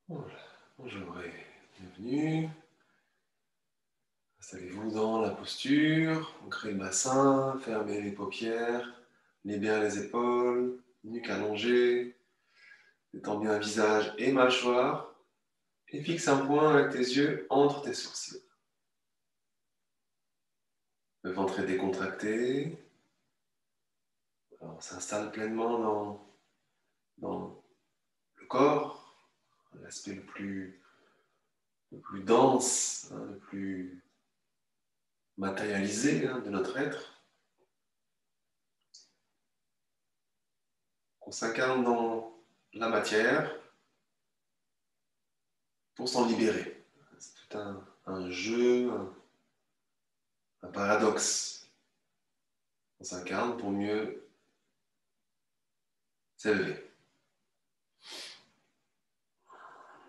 Voilà. Bonjour et bienvenue. Installez-vous dans la posture, ancrez le bassin, fermez les paupières, libérez les épaules, nuque allongée, détends bien visage et mâchoire, et fixe un point avec tes yeux entre tes sourcils. Le ventre est décontracté. Alors, on s'installe pleinement dans le corps, l'aspect le plus dense, le plus matérialisé de notre être. On s'incarne dans la matière pour s'en libérer. C'est tout un jeu, un paradoxe. On s'incarne pour mieux s'élever.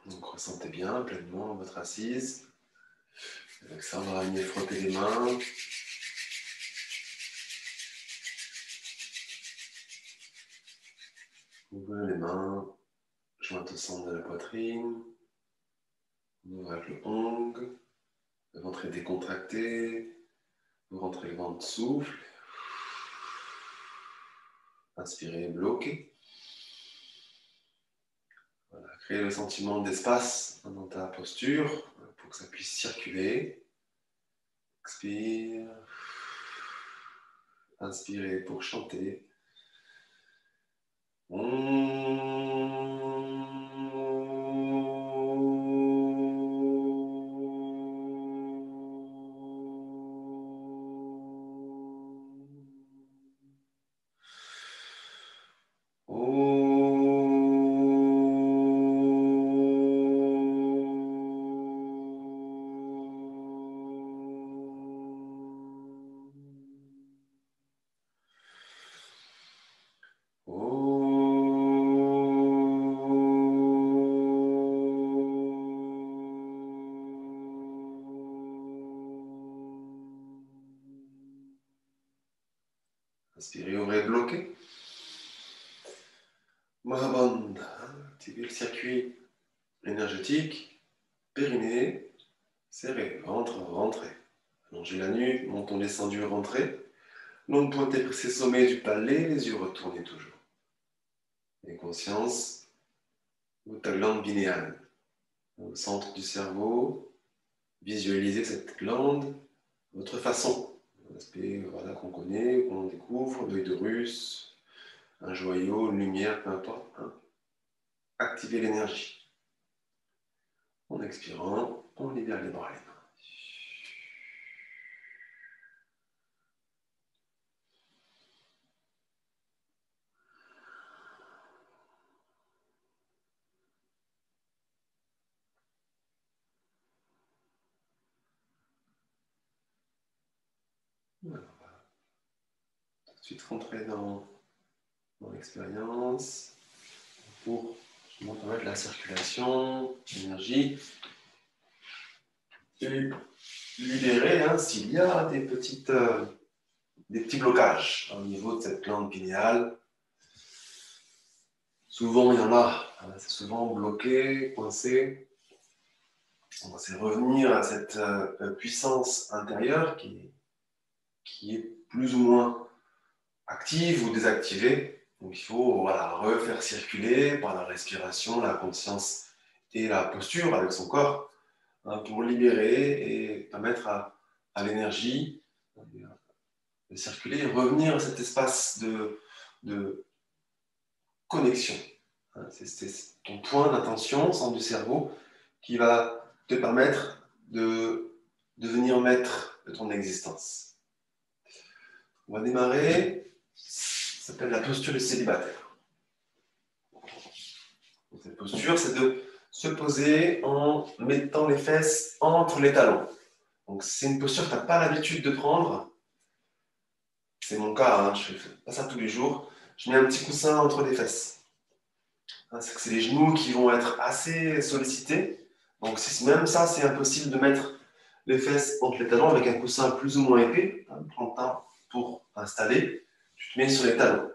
Donc ressentez bien pleinement votre assise. Avec ça, on va venir frotter les mains. Ouvrez les mains, jointes au centre de la poitrine. On ouvre avec le hong. Le ventre est décontracté. Vous rentrez le ventre, souffle. Inspirez, bloquez. Voilà, créez le sentiment d'espace dans ta posture pour que ça puisse circuler. Expire. Inspirez pour chanter. Inspirez, ouvrez, bloquez. Mahabandha, activez le circuit énergétique, périnée, serré, ventre, rentrez. Allongez la nuque, menton descendu, rentrez. Longue pointée pressée sommet du palais, les yeux retournés toujours. Et conscience, votre glande pinéale, au centre du cerveau. Visualisez cette glande, votre façon. L'aspect qu'on connaît, qu'on découvre, l'œil de Russe, un joyau, une lumière, peu importe. Activez l'énergie. En expirant, on libère les bras et les mains. Voilà, on va tout de suite rentrer dans l'expérience pour permettre la circulation, l'énergie et libérer s'il y a des petits blocages au niveau de cette glande pinéale. Souvent, il y en a, c'est souvent bloqué, coincé. C'est revenir à cette puissance intérieure qui est plus ou moins active ou désactivée. Donc, il faut refaire circuler par la respiration, la conscience et la posture avec son corps pour libérer et permettre à l'énergie de circuler et revenir à cet espace de connexion. C'est ton point d'attention, centre du cerveau, qui va te permettre de devenir maître de ton existence. On va démarrer, ça s'appelle la posture du célibataire. Donc, cette posture, c'est de se poser en mettant les fesses entre les talons. Donc c'est une posture que tu n'as pas l'habitude de prendre. C'est mon cas, je ne fais pas ça tous les jours. Je mets un petit coussin entre les fesses. C'est les genoux qui vont être assez sollicités. Donc même ça, c'est impossible de mettre les fesses entre les talons avec un coussin plus ou moins épais. Prends le temps pour installer. Tu te mets sur les talons.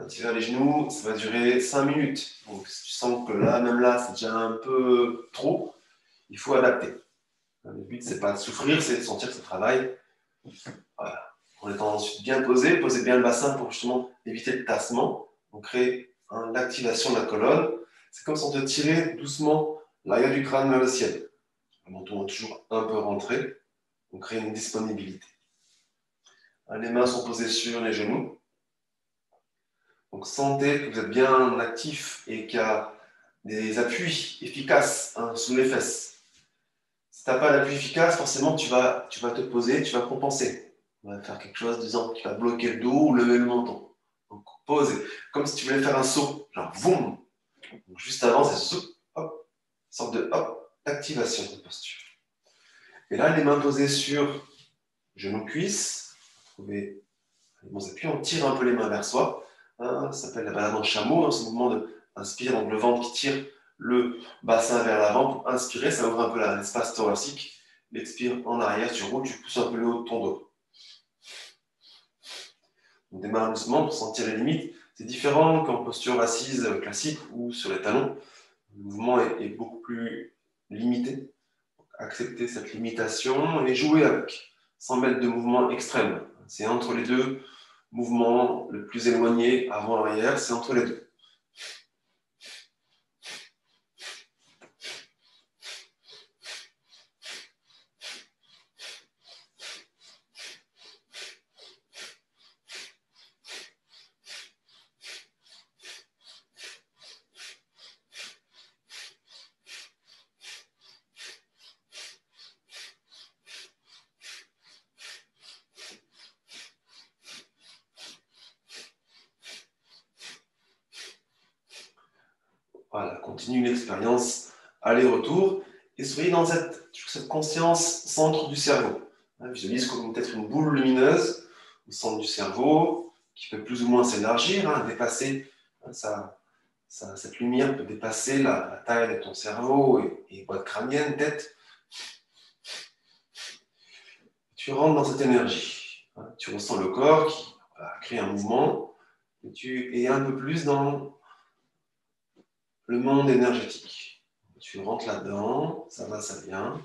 Tirer les genoux, ça va durer 5 minutes. Donc, si tu sens que là, même là, c'est déjà un peu trop, il faut adapter. Le but, c'est pas de souffrir, c'est de sentir que ça travaille. Voilà. En étant ensuite bien posé, posez bien le bassin pour justement éviter le tassement. On crée l'activation de la colonne. C'est comme si on te tirait doucement l'arrière du crâne vers le ciel. Le menton est toujours un peu rentré. On crée une disponibilité. Les mains sont posées sur les genoux. Donc sentez que vous êtes bien actif et qu'il y a des appuis efficaces sous les fesses. Si tu n'as pas d'appui efficace, forcément tu vas te poser, tu vas compenser. On va faire quelque chose disant qui va bloquer le dos ou lever le menton. Donc posez, comme si tu voulais faire un saut, genre boum. Donc, juste avant, c'est soup, hop, sorte de hop, activation de posture. Et là, les mains posées sur genoux cuisses, vous trouvez les bons appuis, on tire un peu les mains vers soi. Ça s'appelle la balade en chameau, c'est le mouvement de inspire, donc le ventre qui tire le bassin vers l'avant pour inspirer, ça ouvre un peu l'espace thoracique. L'expire en arrière, tu roules, tu pousses un peu le haut de ton dos. On démarre doucement pour sentir les limites. C'est différent qu'en posture assise classique ou sur les talons. Le mouvement est beaucoup plus limité. Accepter cette limitation et jouer avec, sans mettre de mouvement extrême. C'est entre les deux mouvements le plus éloigné, avant-arrière, c'est entre les deux. Voilà, continue l'expérience aller-retour et soyez dans cette conscience centre du cerveau. Visualise comme peut-être une boule lumineuse au centre du cerveau qui peut plus ou moins s'élargir, dépasser, cette lumière peut dépasser la taille de ton cerveau et boîte crânienne, tête. Tu rentres dans cette énergie. Tu ressens le corps qui crée un mouvement et tu es un peu plus dans le monde énergétique. Tu rentres là-dedans, ça va, ça vient.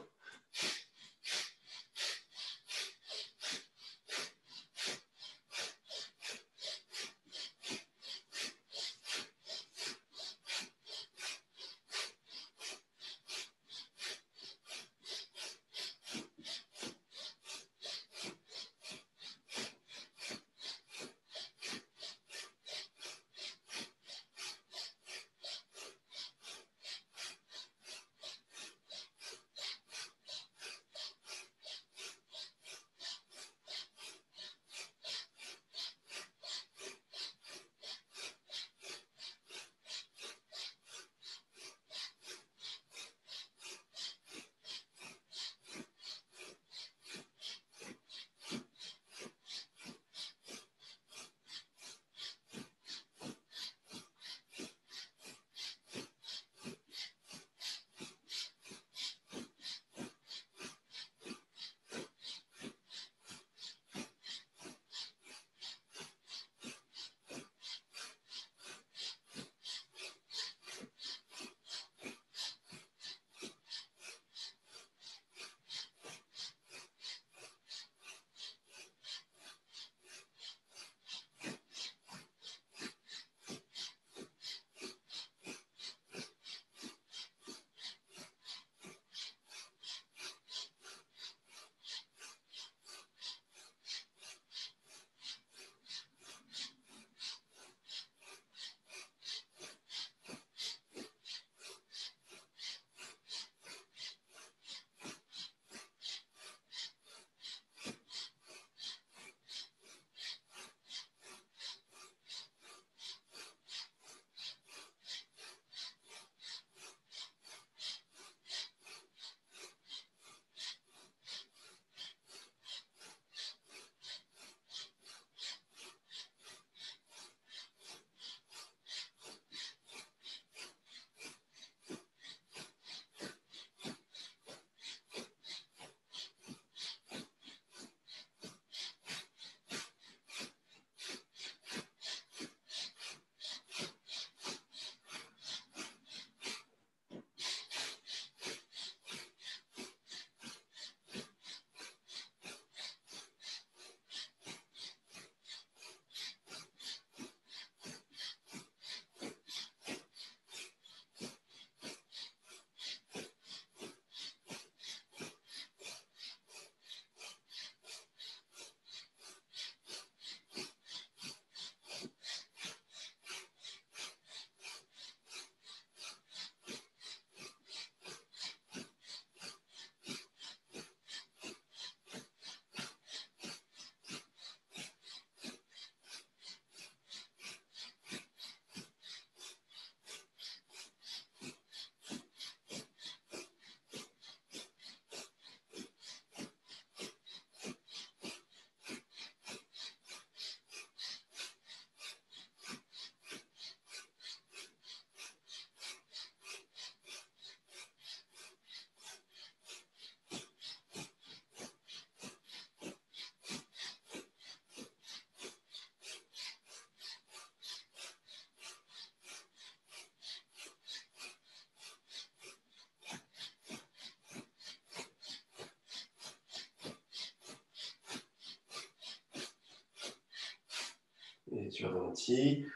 tu ralentis.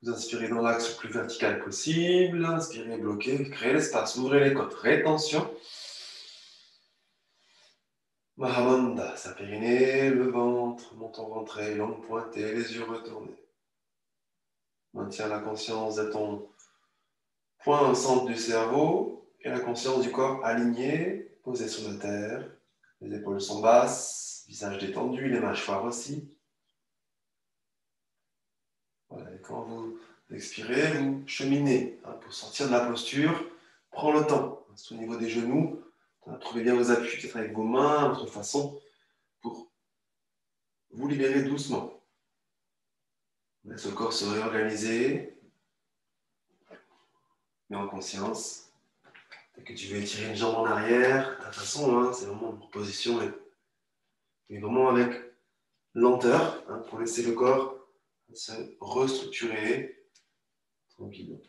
Vous inspirez dans l'axe le plus vertical possible. Inspirez, bloquez, créez l'espace, ouvrez les côtes, rétention. Mahamanda, sa périnée, le ventre, menton rentré, langue pointée, les yeux retournés. Maintiens la conscience de ton point au centre du cerveau et la conscience du corps aligné, posé sur la terre. Les épaules sont basses, visage détendu, les mâchoires aussi. Voilà, et quand vous expirez, vous cheminez pour sortir de la posture. Prends le temps. C'est au niveau des genoux. Trouvez bien vos appuis, peut-être avec vos mains, votre façon, pour vous libérer doucement. Laisse le corps se réorganiser, mais en conscience. Dès que tu veux étirer une jambe en arrière, ta façon, c'est vraiment une position, mais vraiment avec lenteur, pour laisser le corps se restructurer tranquillement.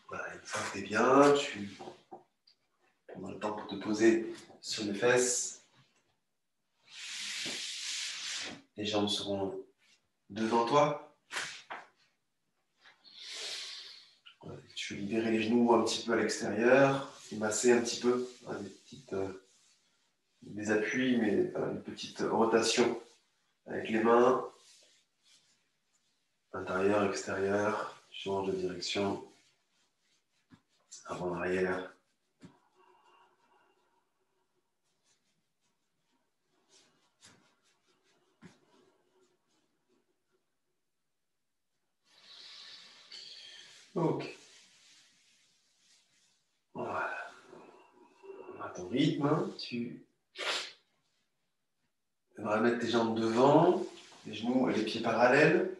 Voilà, une fois que tu es bien, tu prends le temps pour te poser sur les fesses. Les jambes seront devant toi. Voilà, tu veux libérer les genoux un petit peu à l'extérieur et masser un petit peu des appuis, mais une petite rotation avec les mains, intérieur, extérieur, change de direction, avant, arrière. Ok. Voilà. À ton rythme, tu devras mettre tes jambes devant, les genoux et les pieds parallèles.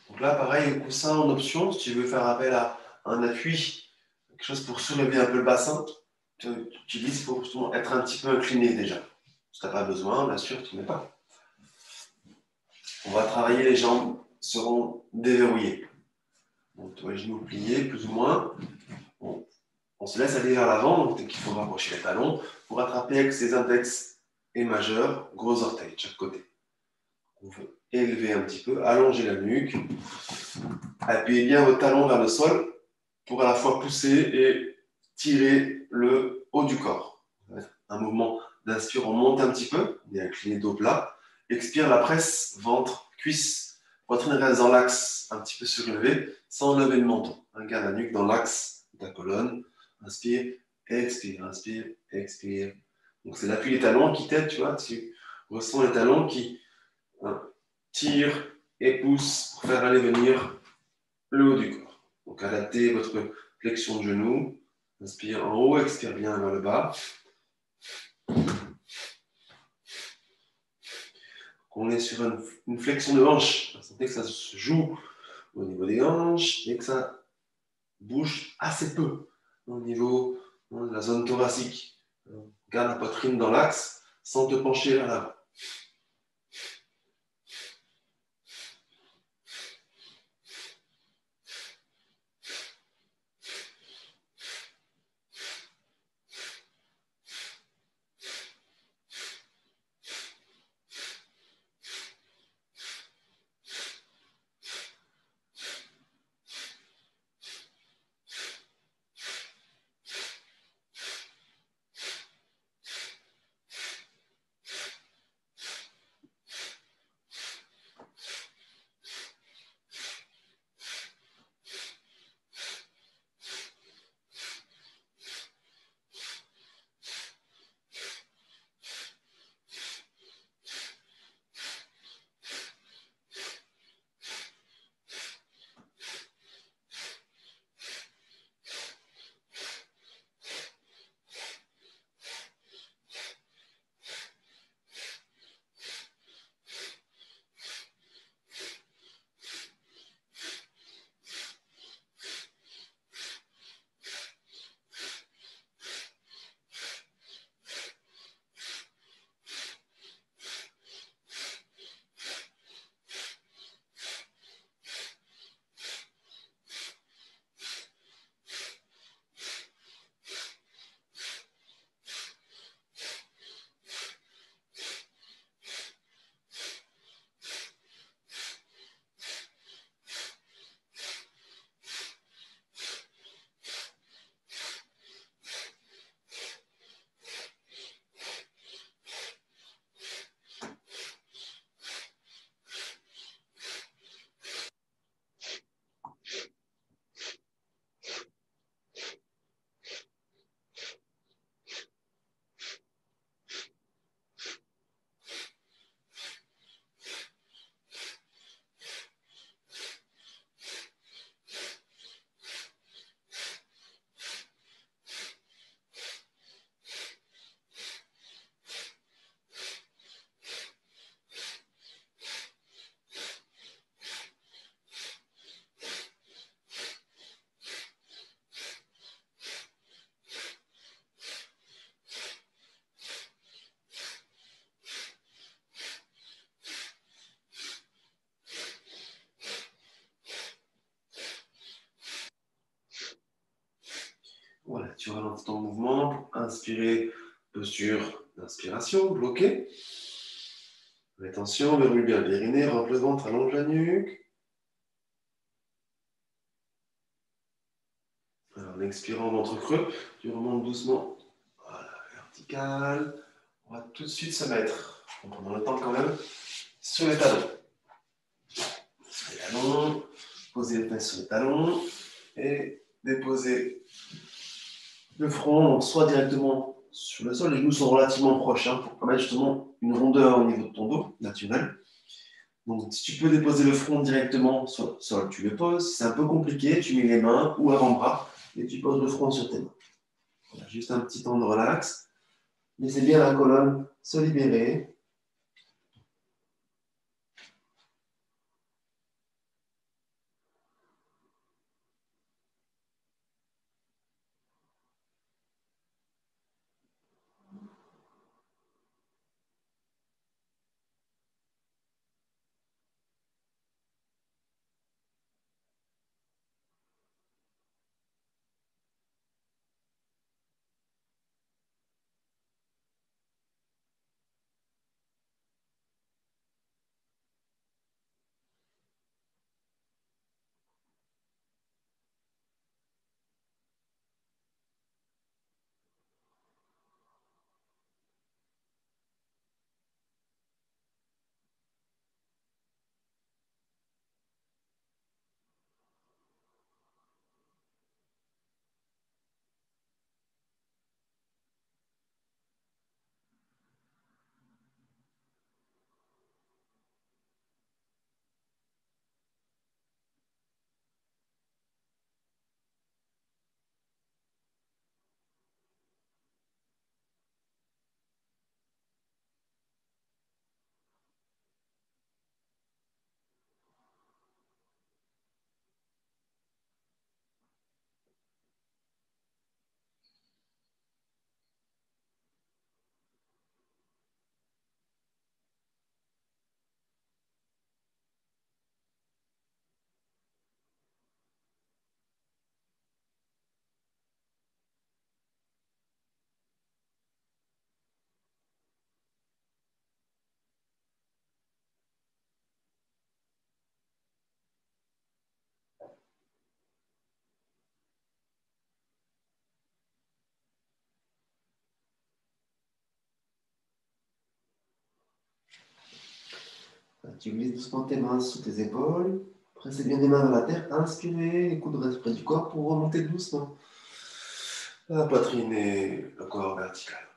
Donc là, pareil, le coussin en option, si tu veux faire appel à un appui, quelque chose pour soulever un peu le bassin, tu utilises pour justement être un petit peu incliné déjà. Si tu n'as pas besoin, bien sûr, tu ne mets pas. On va travailler, les jambes seront déverrouillées. Donc, tu vois les genoux pliés, plus ou moins. Bon, on se laisse aller vers l'avant, donc il faut rapprocher les talons pour attraper avec ses index et majeurs, gros orteils de chaque côté. On veut élever un petit peu, allonger la nuque. Appuyez bien vos talons vers le sol pour à la fois pousser et tirer le haut du corps. Un mouvement d'inspire, on monte un petit peu, on est incliné dos plat. Expire, la presse, ventre, cuisse, poitrine reste dans l'axe, un petit peu surélevé, sans lever le menton. Garde la nuque dans l'axe de ta colonne. Inspire, expire, expire. Donc c'est l'appui des talons qui t'aide, tu vois, tu ressens les talons qui tirent et poussent pour faire aller venir le haut du corps. Donc adaptez votre flexion de genou. Inspire en haut, expire bien vers le bas. On est sur une flexion de hanche. Sentez que ça se joue au niveau des hanches et que ça bouge assez peu au niveau de la zone thoracique. Garde la poitrine dans l'axe sans te pencher vers l'avant. Tu ralentis ton mouvement pour inspirer, posture d'inspiration, bloquée. Attention, verrouille bien le périnée, rentre le ventre, allonge la nuque. Alors, en expirant, ventre creux, tu remontes doucement. Voilà, vertical. On va tout de suite se mettre, en prenant le temps quand même, sur les talons. Sur les talons, poser les fesses sur les talons et déposer le front, soit directement sur le sol. Les genoux sont relativement proches pour permettre justement une rondeur au niveau de ton dos, naturel. Donc, si tu peux déposer le front directement sur le sol, tu le poses. Si c'est un peu compliqué, tu mets les mains ou avant-bras et tu poses le front sur tes mains. Voilà, juste un petit temps de relax. Laissez bien la colonne se libérer. Tu glisses doucement tes mains sous tes épaules. Pressez bien les mains vers la terre. Inspirez, les coudes restent près du corps pour remonter doucement. La poitrine et le corps vertical.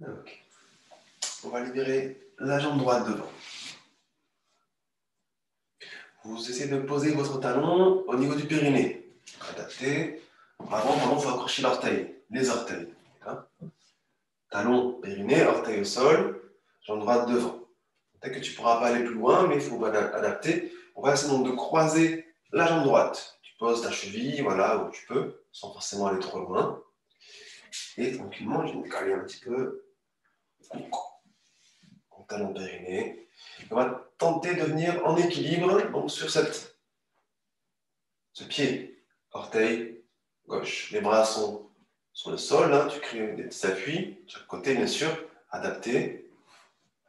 Ok. On va libérer la jambe droite devant. Vous essayez de poser votre talon au niveau du périnée. Adapté. Avant, il faut accrocher l'orteil, les orteils. Hein. Talon, périnée, orteil au sol, jambe droite devant. Peut-être que tu ne pourras pas aller plus loin, mais il faut adapter. On va essayer donc de croiser la jambe droite. Tu poses ta cheville, voilà, où tu peux, sans forcément aller trop loin. Et tranquillement, je vais me caler un petit peu. Mon talon périnée. On va tenter de venir en équilibre donc sur ce pied, orteil gauche. Les bras sont sur le sol, hein, tu crées des petits appuis, de chaque côté bien sûr, adapté.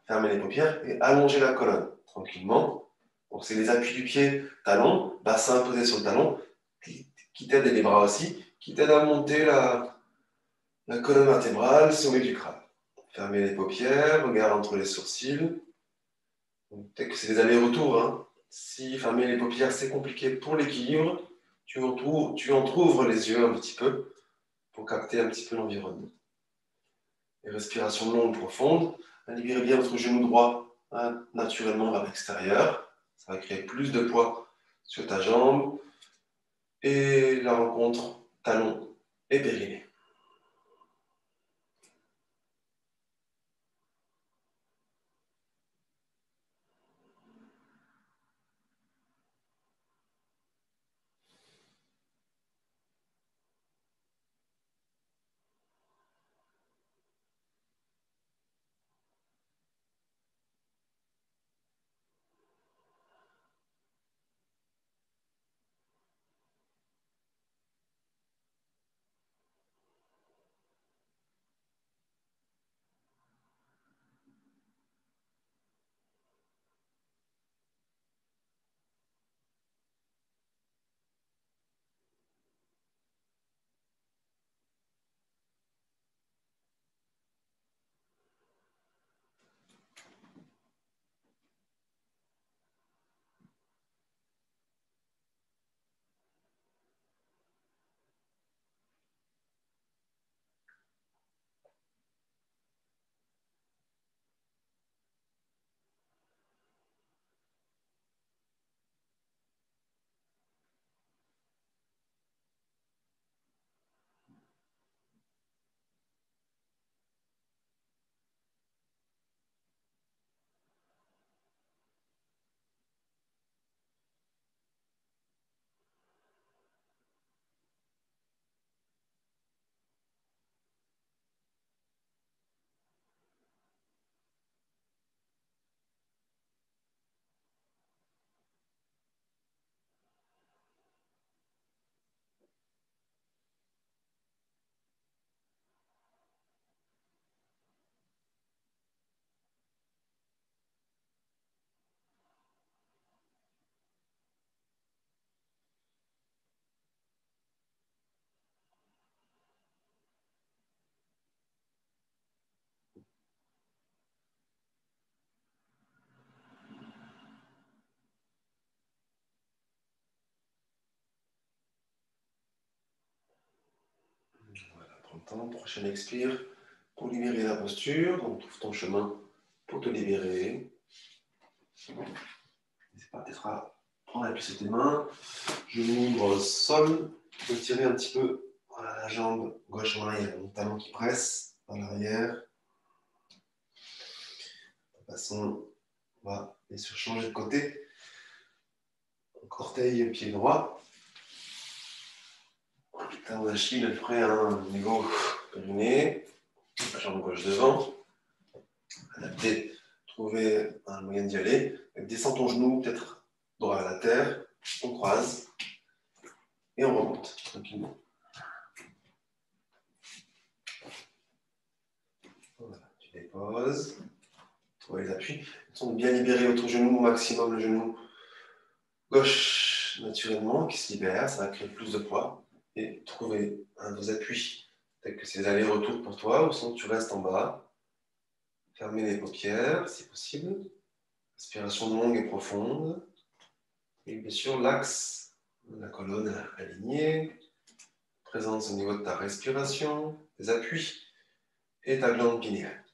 Fermez les paupières et allongez la colonne tranquillement. Donc c'est les appuis du pied, talon, bassin posé sur le talon, qui t'aident, et les bras aussi, qui t'aident à monter la colonne vertébrale, sommet du crâne. Fermez les paupières, regard entre les sourcils. Peut-être que c'est des allers-retours. Hein. Si fermer les paupières, c'est compliqué pour l'équilibre, tu entrouvres les yeux un petit peu pour capter un petit peu l'environnement. Les respirations longues, profondes. Libérez bien votre genou droit hein, naturellement vers l'extérieur. Ça va créer plus de poids sur ta jambe. Et la rencontre talon et périnée. important. Prochaine expire pour libérer la posture. Donc, trouve ton chemin pour te libérer. N'hésite pas peut-être à prendre appui sur tes mains. Genoux droit au sol. Tu peux tirer un petit peu voilà, la jambe gauche en arrière. Mon talon qui presse vers l'arrière. De toute façon, on va bien sûr changer de côté. Donc, orteil, pied droit. Talon d'Achille, le près, un ego périnée. La jambe gauche devant. Adapter, trouver un moyen d'y aller. Descends ton genou, peut-être droit à la terre. On croise. Et on remonte tranquillement. Voilà, tu déposes. Trouve les appuis. De bien libérer votre genou au maximum, le genou gauche naturellement qui se libère. Ça va créer plus de poids. Et trouver un de vos appuis. Peut-être que c'est des allers-retours pour toi, ou sinon tu restes en bas. Fermez les paupières si possible. Respiration longue et profonde. Et bien sûr, l'axe de la colonne alignée. Présence au niveau de ta respiration, tes appuis et ta glande pinéale.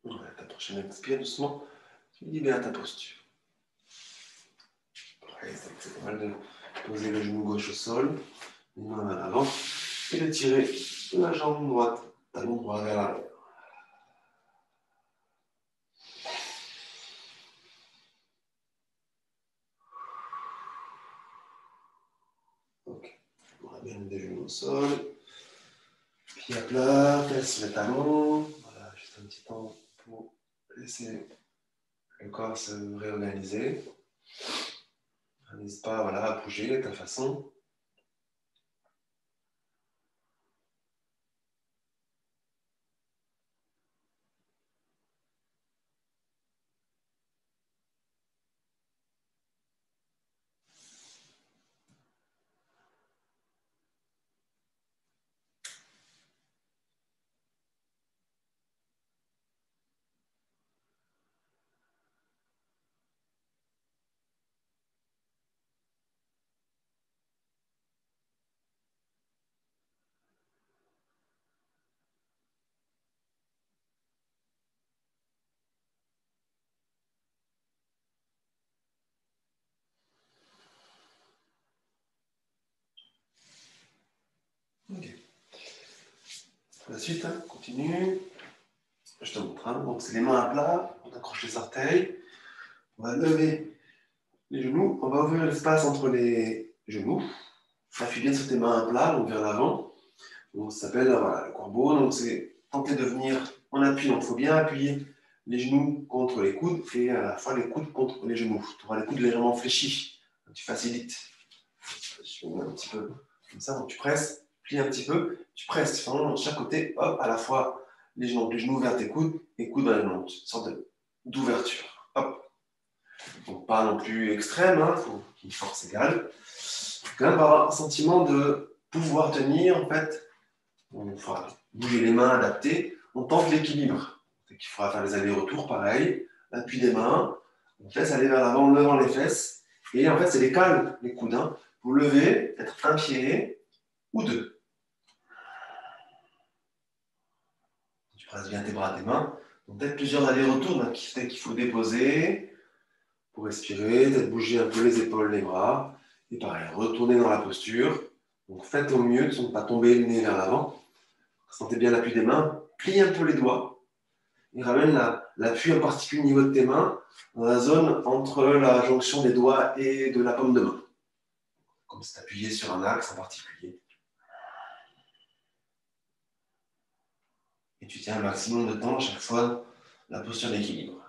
Voilà, ta prochaine expire doucement, tu libères ta posture. Pareil, c'est pas mal de poser le genou gauche au sol, les mains vers l'avant, et de tirer la jambe droite, talon droit vers l'arrière. Ok, on ramène les genoux au sol, pied à plat, place les talons. Voilà, juste un petit temps pour laisser le corps se réorganiser. N'hésite pas voilà, à bouger de ta façon. La suite, hein, continue. Je te montre. Hein. Donc, c'est les mains à plat. On accroche les orteils. On va lever les genoux. On va ouvrir l'espace entre les genoux. Appuie bien sur tes mains à plat, donc vers l'avant. Donc, ça s'appelle voilà, le corbeau. Donc, c'est tenter de venir en appui. Donc, il faut bien appuyer les genoux contre les coudes et à la fois les coudes contre les genoux. Tu auras les coudes légèrement fléchis. Tu facilites. Je mets un petit peu comme ça. Donc, tu presses, plie un petit peu. Tu presses vraiment de chaque côté. Hop, à la fois les genoux vers tes coudes et coudes vers les genoux. Une sorte d'ouverture. Hop. Donc, pas non plus extrême. Il faut une force égale. Quand même avoir un sentiment de pouvoir tenir, en fait. On fera bouger les mains, adapter. On tente l'équilibre. Il faudra faire les allers-retours, pareil. L'appui des mains. On laisse aller vers l'avant en levant les fesses. Et en fait, c'est les cales, les coudes. Hein. Vous levez, peut-être un pied ou deux. Tu presses bien tes bras, tes mains. Donc, peut-être plusieurs allers-retours. Donc, peut-être qu'il faut déposer pour respirer. Peut-être bouger un peu les épaules, les bras. Et pareil, retourner dans la posture. Donc, faites au mieux de ne pas tomber le nez vers l'avant. Sentez bien l'appui des mains. Plie un peu les doigts. Et ramène l'appui en particulier au niveau de tes mains, dans la zone entre la jonction des doigts et de la paume de main. Comme si tu appuyais sur un axe en particulier. Et tu tiens un maximum de temps à chaque fois la posture d'équilibre.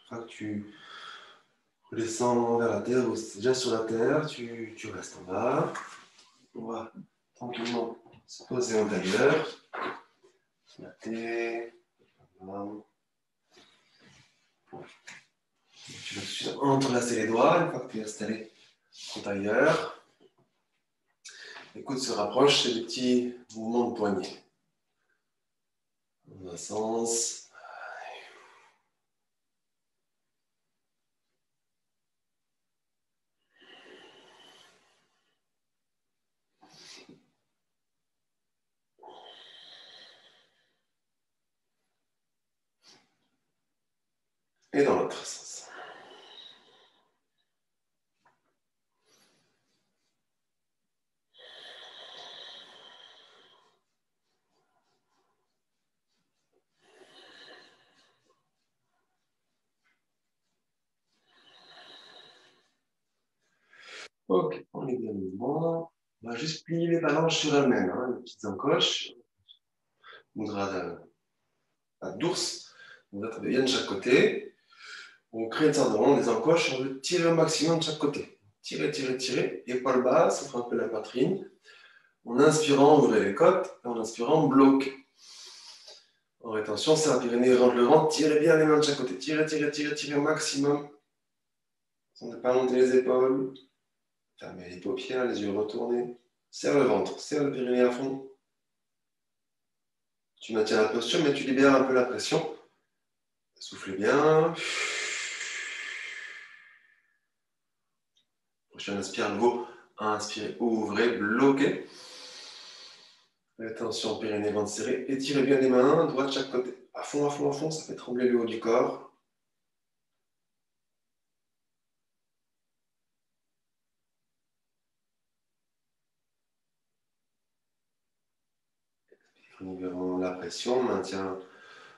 Une fois que tu redescends vers la terre, ou déjà sur la terre, tu restes en bas. On va tranquillement se poser en tailleur. Se mater. Tu vas tout de suite entrelacer les doigts une fois que tu es installé en tailleur. Les coudes se rapprochent, c'est des petits mouvements de poignet. Dans un sens. Et dans l'autre sens. Ok, on est bien mouvement. On va juste plier les phalanges sur elles-mêmes, hein, les petites encoches. Mudra d'ours. On va bien de chaque côté. On crée une sorte de rond des encoches. On veut tirer au maximum de chaque côté. Tirer, tirer, tirer. Épaule basse, on fait un peu la poitrine. En inspirant, ouvrez les côtes. Et en inspirant, bloquez. En rétention, c'est un Pyrénées, rentre le ventre. Tirez bien les mains de chaque côté. Tirez, tirez, tirez, tirez au maximum. On ne pas monter les épaules. Fermez les paupières, les yeux retournés. Serre le ventre, serre le périnée à fond. Tu maintiens la posture, mais tu libères un peu la pression. Soufflez bien. Prochain inspire à nouveau. Inspirez, ouvrez, bloquez. Attention, périnée, ventre serré. Étirez bien les mains, doigts de chaque côté. À fond, ça fait trembler le haut du corps. Libérons la pression, maintient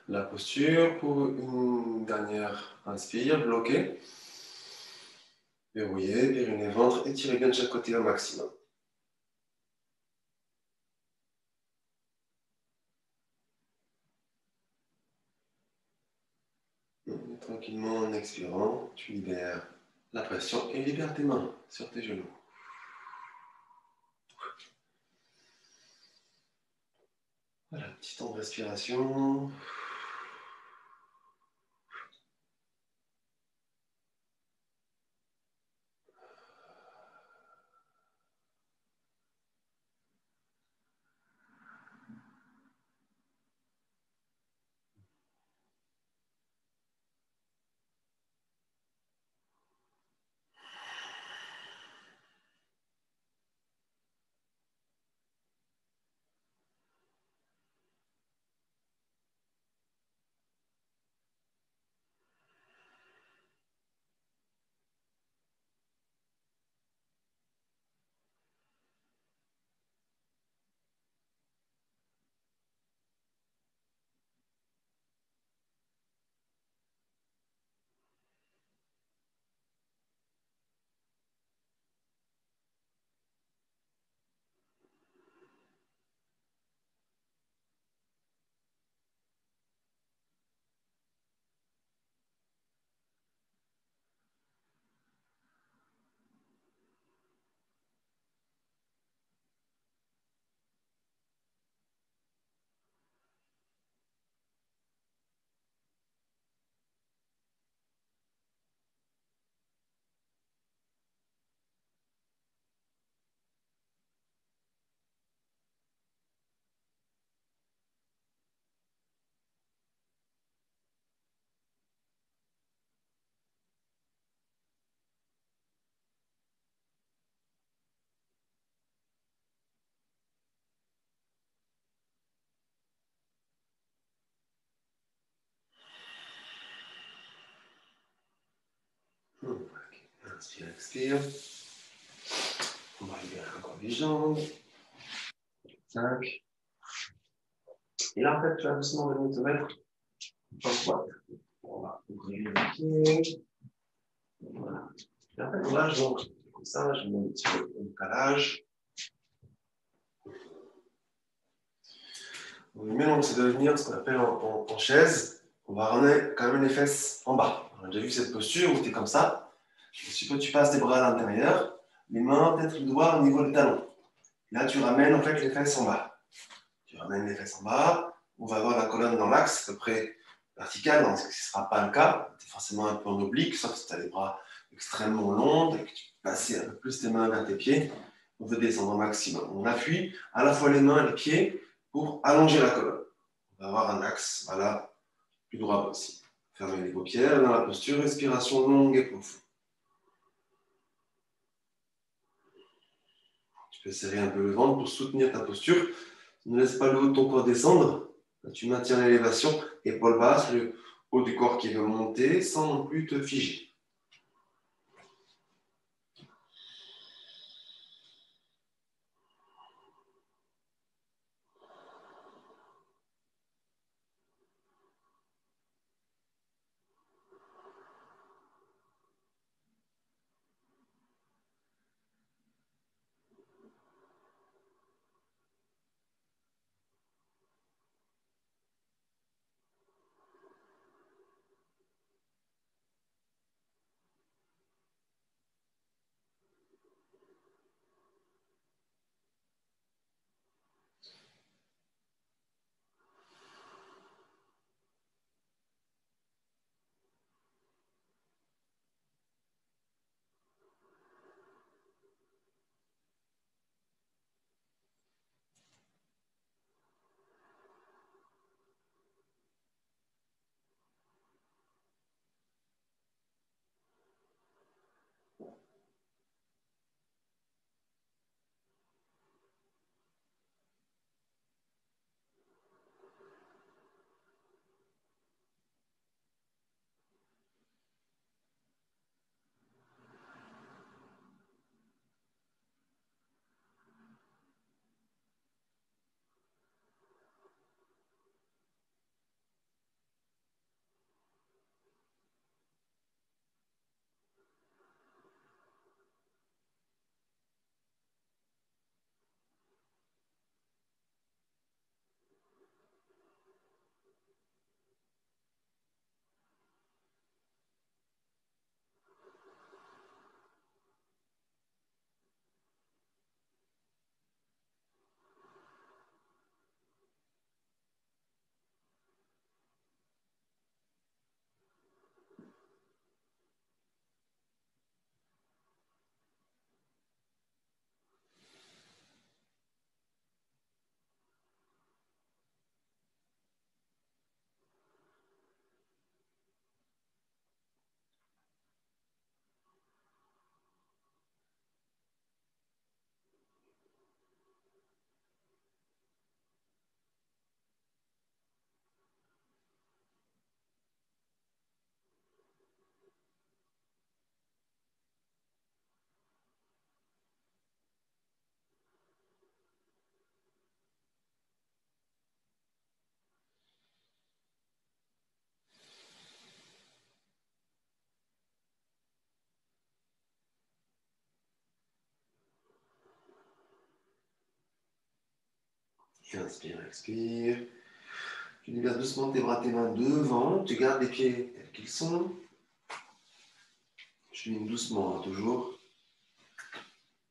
la posture pour une dernière inspire, bloqué. Verrouillez, périnée, ventre, étirez bien de chaque côté au maximum. Et tranquillement, en expirant, tu libères la pression et libère tes mains sur tes genoux. Voilà, petit temps de respiration. Inspire, expire. On va libérer encore les jambes. 5. Et là, en fait, tu vas doucement venir te mettre en squat. On va ouvrir les pieds. Voilà. Et en fait, on lâche donc comme ça. Je mets un petit peu de calage. Maintenant, c'est de venir ce qu'on appelle en chaise. On va ramener quand même les fesses en bas. On a déjà vu cette posture où tu es comme ça. Ensuite, tu passes tes bras à l'intérieur, les mains, peut-être les doigts au niveau des talons. Là, tu ramènes en fait les fesses en bas. Tu ramènes les fesses en bas. On va avoir la colonne dans l'axe, à peu près verticale, donc ce ne sera pas le cas. Tu es forcément un peu en oblique, sauf si tu as les bras extrêmement longs et que tu passes un peu plus tes mains vers tes pieds. On veut descendre au maximum. On appuie à la fois les mains et les pieds pour allonger la colonne. On va avoir un axe, voilà, plus droit possible. Fermez les paupières dans la posture, respiration longue et profonde. Tu peux serrer un peu le ventre pour soutenir ta posture. Ne laisse pas le haut de ton corps descendre. Tu maintiens l'élévation, épaules basses, le haut du corps qui veut monter sans non plus te figer. Inspire, expire. Tu libères doucement tes bras, tes mains devant. Tu gardes les pieds tels qu'ils sont. Je chemine doucement, toujours.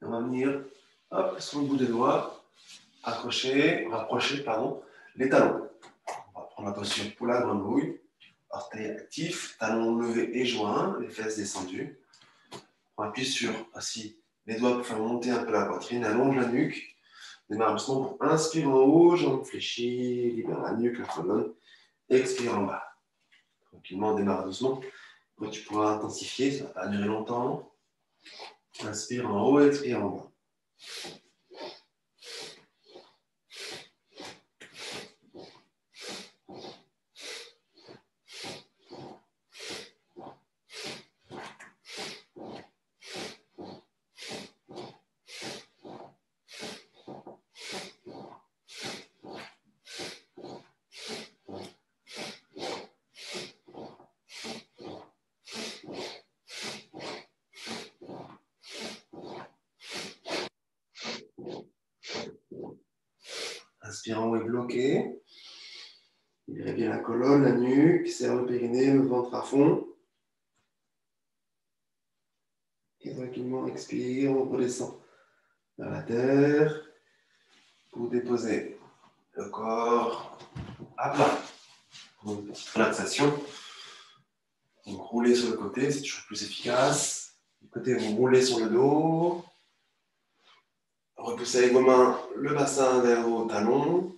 On va venir, hop, sur le bout des doigts, rapprocher, les talons. On va prendre la posture pour la grenouille. Orteils actifs, talons levés et joints, les fesses descendues. On appuie sur aussi les doigts pour faire monter un peu la poitrine, allonge la nuque. Démarre doucement pour inspire en haut, jambes fléchies, libère la nuque, la colonne. Expire en bas. Tranquillement, démarre doucement. Après, tu pourras intensifier, ça ne va pas durer longtemps. Inspire en haut, expire en bas. Inspire en haut et bloqué. Libérez bien la colonne, la nuque, serre le périnée, le ventre à fond. Et tranquillement, expire, on redescend vers la terre pour déposer le corps à plat. Pour une petite relaxation. Donc, roulez sur le côté, c'est toujours plus efficace. Du côté, vous roulez sur le dos. Repoussez avec vos mains le bassin vers vos talons.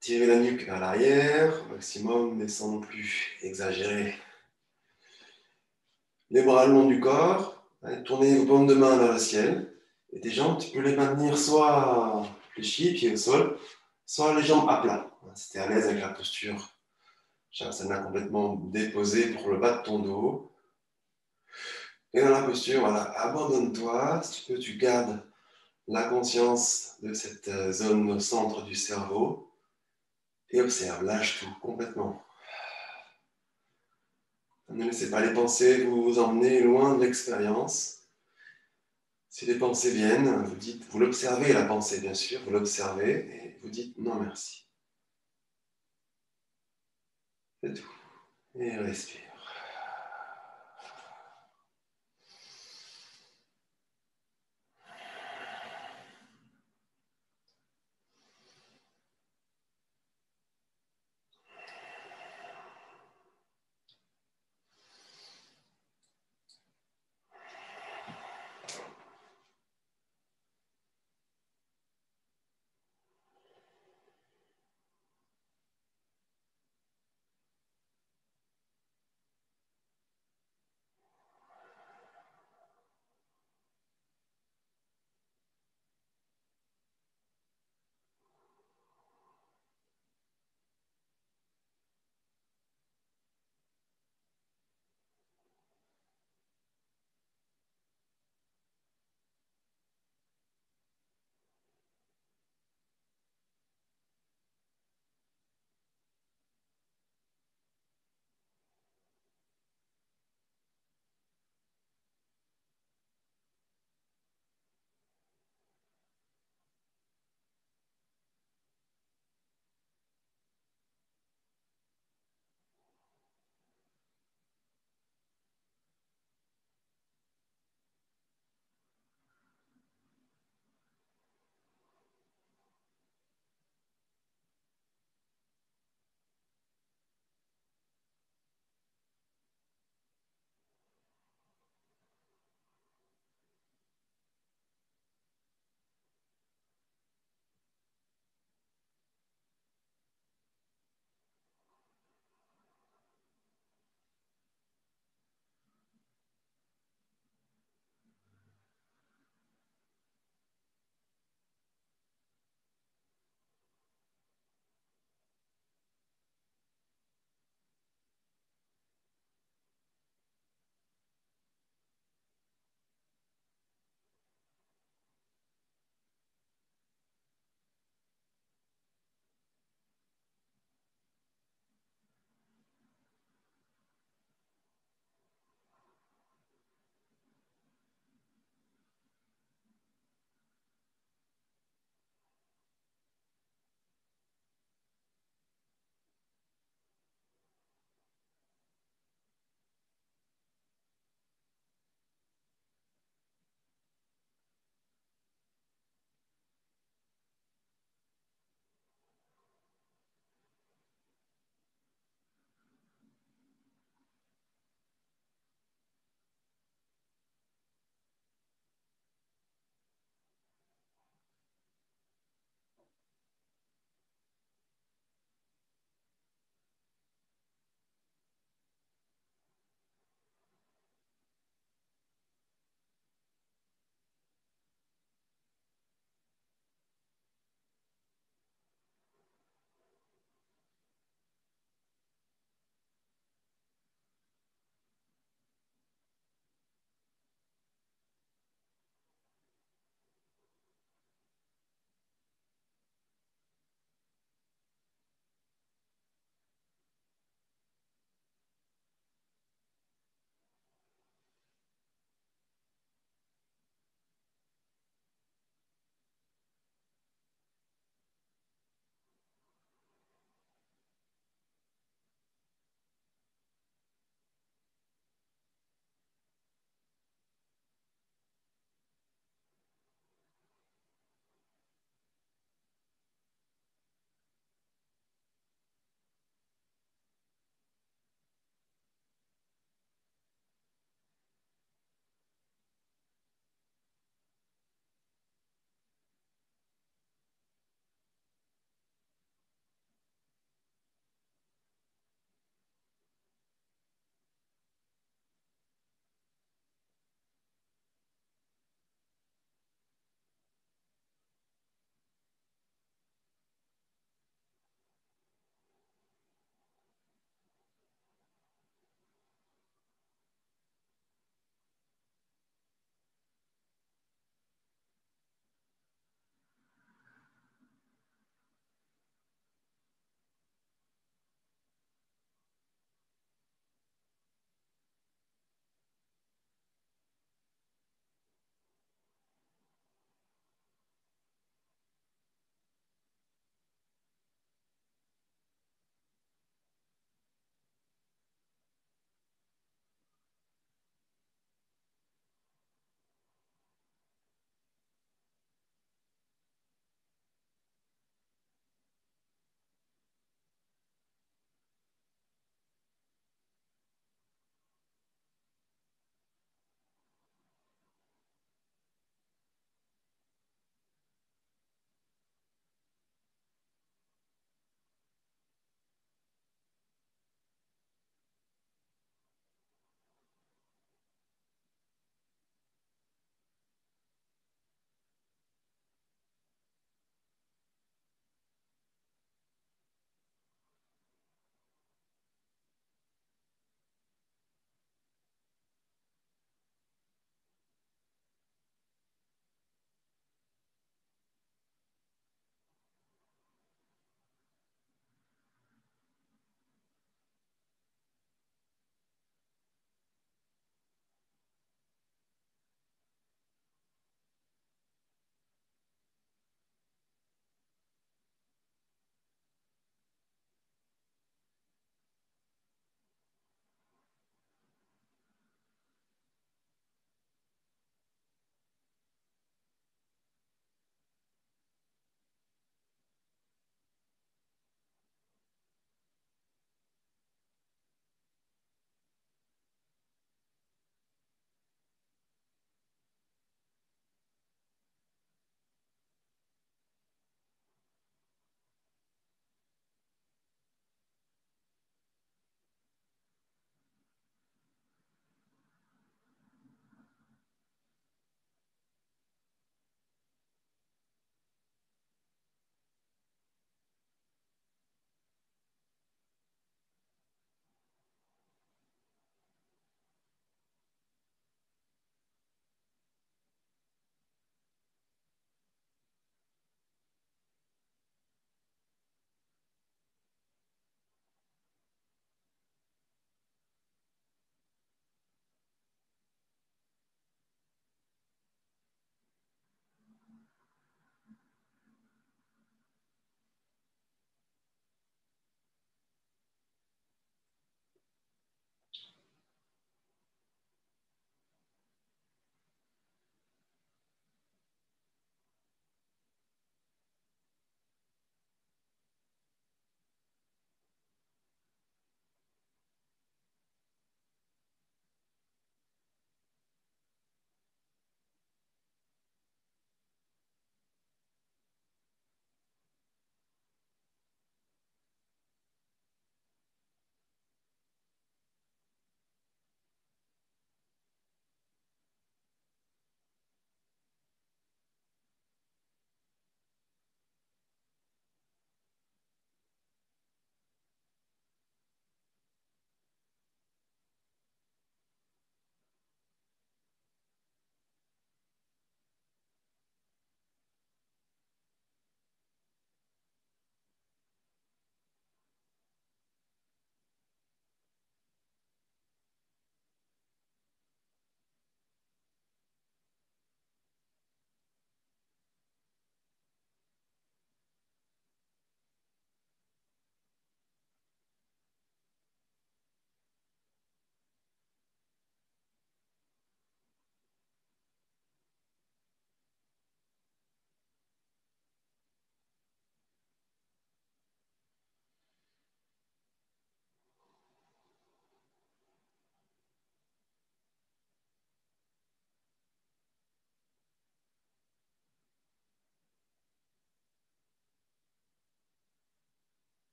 Tirez la nuque vers l'arrière, au maximum, mais sans non plus exagérer. Les bras le long du corps. Allez, tournez vos paumes de main vers le ciel. Et tes jambes, tu peux les maintenir soit fléchies, pieds au sol, soit les jambes à plat. Si tu es à l'aise avec la posture, Shavasana complètement déposée pour le bas de ton dos. Et dans la posture, voilà, abandonne-toi. Si tu peux, tu gardes la conscience de cette zone au centre du cerveau. Et observe, lâche tout complètement. Ne laissez pas les pensées vous emmener loin de l'expérience. Si les pensées viennent, vous l'observez la pensée bien sûr, vous l'observez et vous dites non merci. C'est tout. Et respire.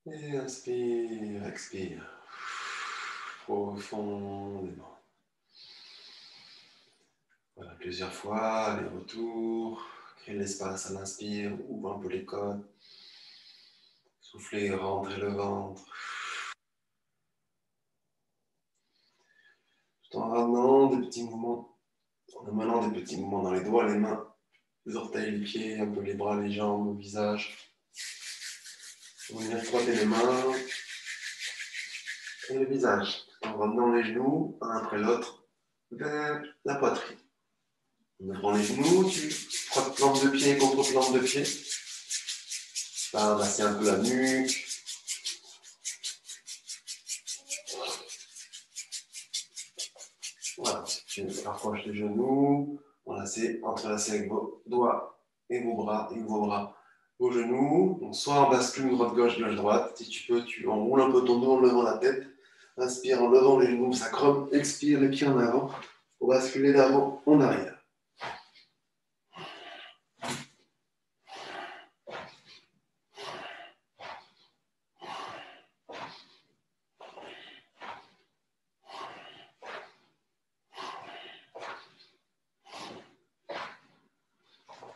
Et inspire, expire. Profondément. Voilà, plusieurs fois, les retours. Créer l'espace à l'inspire, ouvre un peu les côtes. Soufflez, rentrez le ventre. Tout en ramenant des petits mouvements, en amenant des petits mouvements dans les doigts, les mains, les orteils, les pieds, un peu les bras, les jambes, le visage. On va venir frotter les mains et le visage, tout en ramenant les genoux, un après l'autre, vers la poitrine. En ouvrant les genoux, tu frottes plante de pied contre plante de pied. Tu vas masser un peu la nuque. Voilà, tu rapproches les genoux, entrelacez avec vos doigts et vos bras, vos genoux. Donc, soit en bascule droite-gauche, gauche-droite. Si tu peux, tu enroules un peu ton dos en levant la tête. Inspire en levant les genoux, sacrum. Expire les pieds en avant. Pour basculer d'avant en arrière.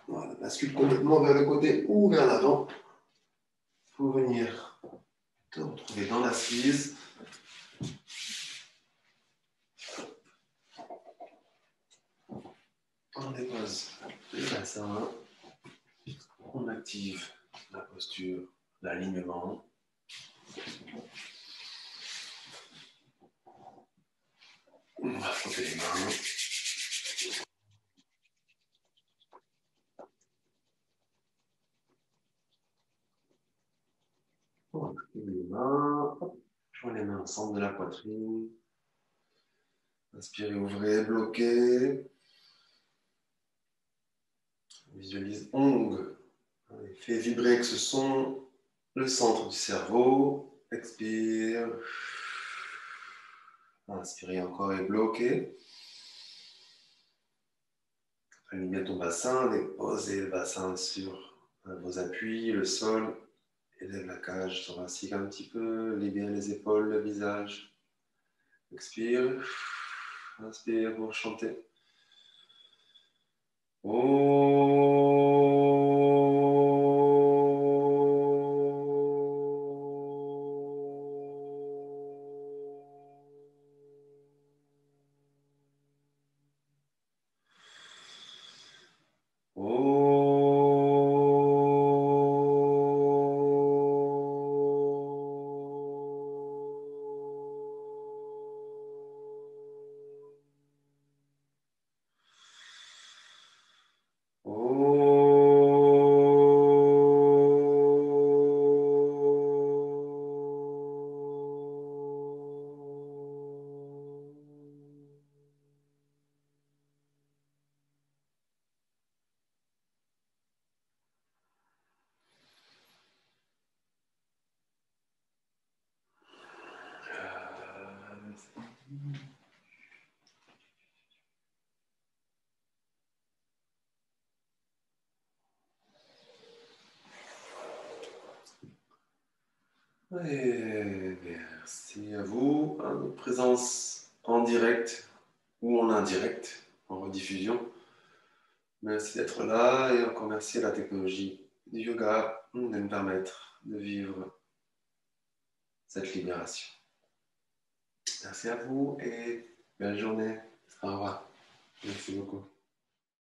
Voilà, bascule complètement vers le côté ou vers l'avant. Pour venir te retrouver dans l'assise. On dépose le bassin. On active la posture, l'alignement. On va frotter les mains. On va activer les mains. Joins les mains au centre de la poitrine. Inspirez, ouvrez, bloquez. Visualise ongle. Fais vibrer avec ce son le centre du cerveau. Expire. Inspirez encore et bloquez. Alignez ton bassin, déposez le bassin sur vos appuis, le sol. Élève la cage thoracique un petit peu, libère les épaules, le visage. Expire. Inspire pour chanter. Et merci à vous. Une présence en direct ou en indirect, en rediffusion. Merci d'être là et encore merci à la technologie du yoga de me permettre de vivre cette libération. Merci à vous et belle journée. Au revoir. Merci beaucoup.